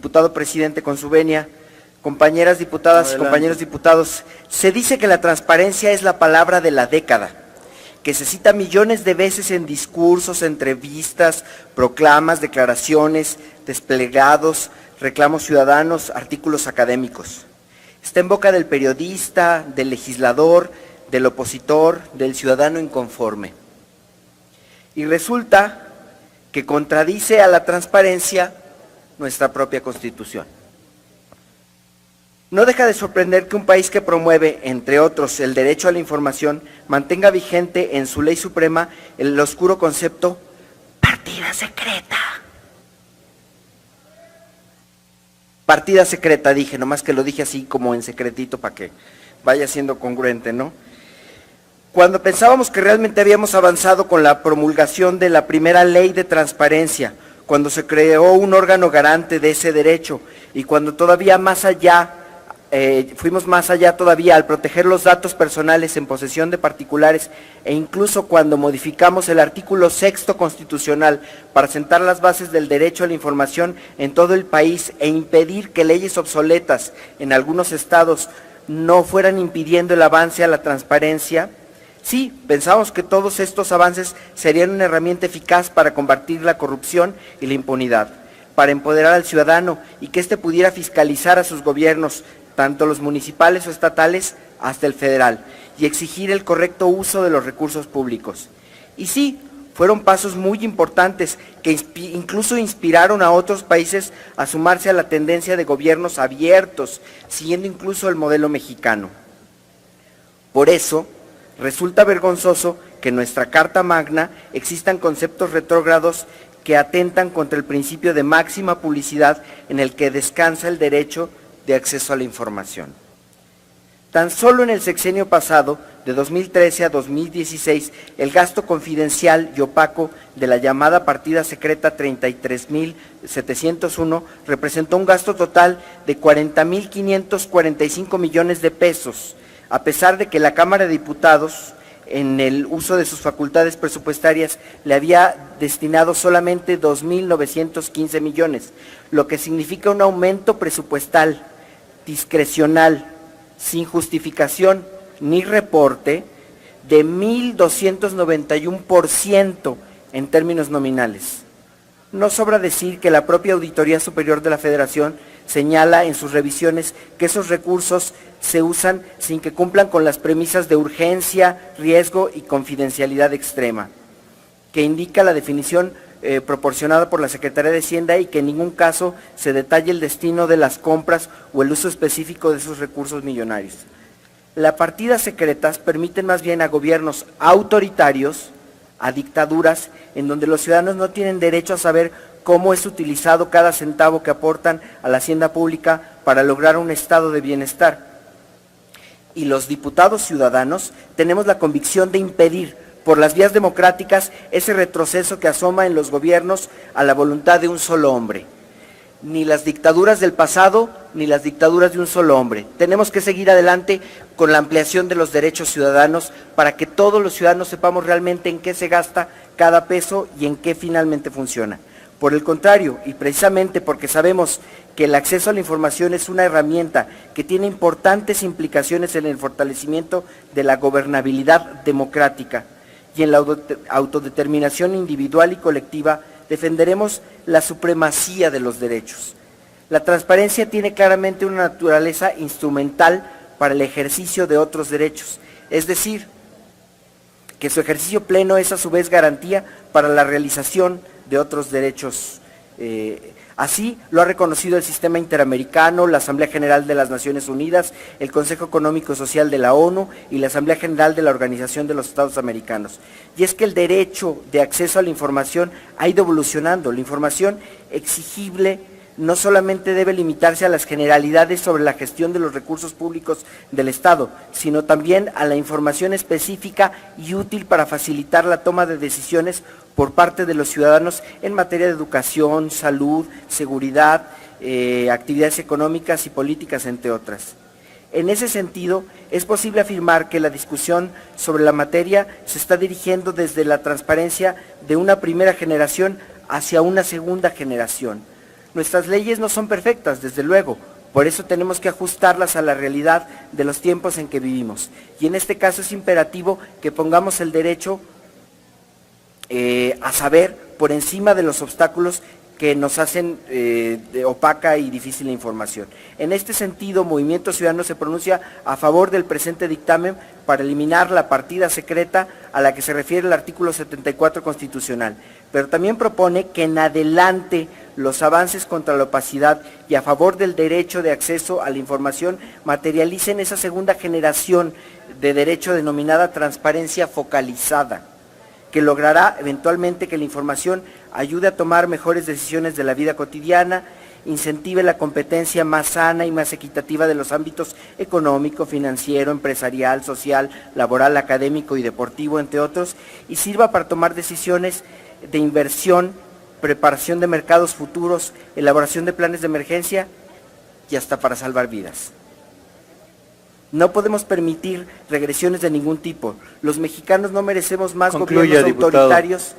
diputado presidente con su venia, compañeras diputadas y compañeros diputados, se dice que la transparencia es la palabra de la década, que se cita millones de veces en discursos, entrevistas, proclamas, declaraciones, desplegados, reclamos ciudadanos, artículos académicos. Está en boca del periodista, del legislador, del opositor, del ciudadano inconforme. Y resulta que contradice a la transparencia nuestra propia Constitución. No deja de sorprender que un país que promueve, entre otros, el derecho a la información, mantenga vigente en su ley suprema el oscuro concepto partida secreta. Partida secreta, dije, nomás que lo dije así como en secretito para que vaya siendo congruente, ¿no? Cuando pensábamos que realmente habíamos avanzado con la promulgación de la primera ley de transparencia, cuando se creó un órgano garante de ese derecho y cuando todavía más allá, fuimos más allá todavía al proteger los datos personales en posesión de particulares e incluso cuando modificamos el artículo 6º constitucional para sentar las bases del derecho a la información en todo el país e impedir que leyes obsoletas en algunos estados no fueran impidiendo el avance a la transparencia. Sí, pensamos que todos estos avances serían una herramienta eficaz para combatir la corrupción y la impunidad, para empoderar al ciudadano y que éste pudiera fiscalizar a sus gobiernos, tanto los municipales o estatales hasta el federal, y exigir el correcto uso de los recursos públicos. Y sí, fueron pasos muy importantes que incluso inspiraron a otros países a sumarse a la tendencia de gobiernos abiertos, siguiendo incluso el modelo mexicano. Por eso, resulta vergonzoso que en nuestra Carta Magna existan conceptos retrógrados que atentan contra el principio de máxima publicidad en el que descansa el derecho de acceso a la información. Tan solo en el sexenio pasado, de 2013 a 2016, el gasto confidencial y opaco de la llamada partida secreta 33.701 representó un gasto total de 40.545 millones de pesos, a pesar de que la Cámara de Diputados, en el uso de sus facultades presupuestarias, le había destinado solamente 2.915 millones, lo que significa un aumento presupuestal discrecional, sin justificación ni reporte, de 1.291% en términos nominales. No sobra decir que la propia Auditoría Superior de la Federación señala en sus revisiones que esos recursos se usan sin que cumplan con las premisas de urgencia, riesgo y confidencialidad extrema, que indica la definición proporcionada por la Secretaría de Hacienda y que en ningún caso se detalle el destino de las compras o el uso específico de esos recursos millonarios. Las partidas secretas permiten más bien a gobiernos autoritarios, a dictaduras, en donde los ciudadanos no tienen derecho a saber cómo es utilizado cada centavo que aportan a la hacienda pública para lograr un estado de bienestar. Y los diputados ciudadanos tenemos la convicción de impedir por las vías democráticas ese retroceso que asoma en los gobiernos a la voluntad de un solo hombre. Ni las dictaduras del pasado, ni las dictaduras de un solo hombre. Tenemos que seguir adelante con la ampliación de los derechos ciudadanos para que todos los ciudadanos sepamos realmente en qué se gasta cada peso y en qué finalmente funciona. Por el contrario, y precisamente porque sabemos que el acceso a la información es una herramienta que tiene importantes implicaciones en el fortalecimiento de la gobernabilidad democrática y en la autodeterminación individual y colectiva, defenderemos la supremacía de los derechos. La transparencia tiene claramente una naturaleza instrumental para el ejercicio de otros derechos, es decir, que su ejercicio pleno es a su vez garantía para la realización de otros derechos. Así lo ha reconocido el Sistema Interamericano, la Asamblea General de las Naciones Unidas, el Consejo Económico y Social de la ONU y la Asamblea General de la Organización de los Estados Americanos. Y es que el derecho de acceso a la información ha ido evolucionando. La información exigible no solamente debe limitarse a las generalidades sobre la gestión de los recursos públicos del Estado, sino también a la información específica y útil para facilitar la toma de decisiones por parte de los ciudadanos en materia de educación, salud, seguridad, actividades económicas y políticas, entre otras. En ese sentido, es posible afirmar que la discusión sobre la materia se está dirigiendo desde la transparencia de una primera generación hacia una segunda generación. Nuestras leyes no son perfectas, desde luego, por eso tenemos que ajustarlas a la realidad de los tiempos en que vivimos. Y en este caso es imperativo que pongamos el derecho a saber por encima de los obstáculos que nos hacen opaca y difícil la información. En este sentido, Movimiento Ciudadano se pronuncia a favor del presente dictamen para eliminar la partida secreta a la que se refiere el artículo 74 constitucional, pero también propone que en adelante los avances contra la opacidad y a favor del derecho de acceso a la información materialicen esa segunda generación de derecho denominada transparencia focalizada, que logrará eventualmente que la información ayude a tomar mejores decisiones de la vida cotidiana, incentive la competencia más sana y más equitativa de los ámbitos económico, financiero, empresarial, social, laboral, académico y deportivo, entre otros, y sirva para tomar decisiones de inversión, preparación de mercados futuros, elaboración de planes de emergencia y hasta para salvar vidas. No podemos permitir regresiones de ningún tipo. Los mexicanos no merecemos más gobiernos autoritarios.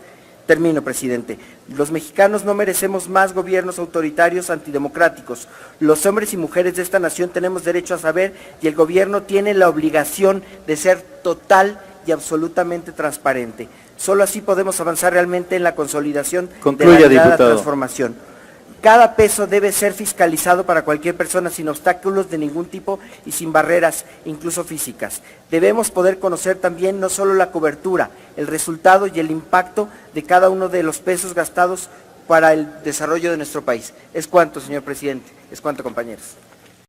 Termino, presidente. Los mexicanos no merecemos más gobiernos autoritarios antidemocráticos. Los hombres y mujeres de esta nación tenemos derecho a saber y el gobierno tiene la obligación de ser total y absolutamente transparente. Solo así podemos avanzar realmente en la consolidación de la verdadera transformación. Cada peso debe ser fiscalizado para cualquier persona sin obstáculos de ningún tipo y sin barreras, incluso físicas. Debemos poder conocer también no solo la cobertura, el resultado y el impacto de cada uno de los pesos gastados para el desarrollo de nuestro país. Es cuanto, señor presidente, es cuanto, compañeros.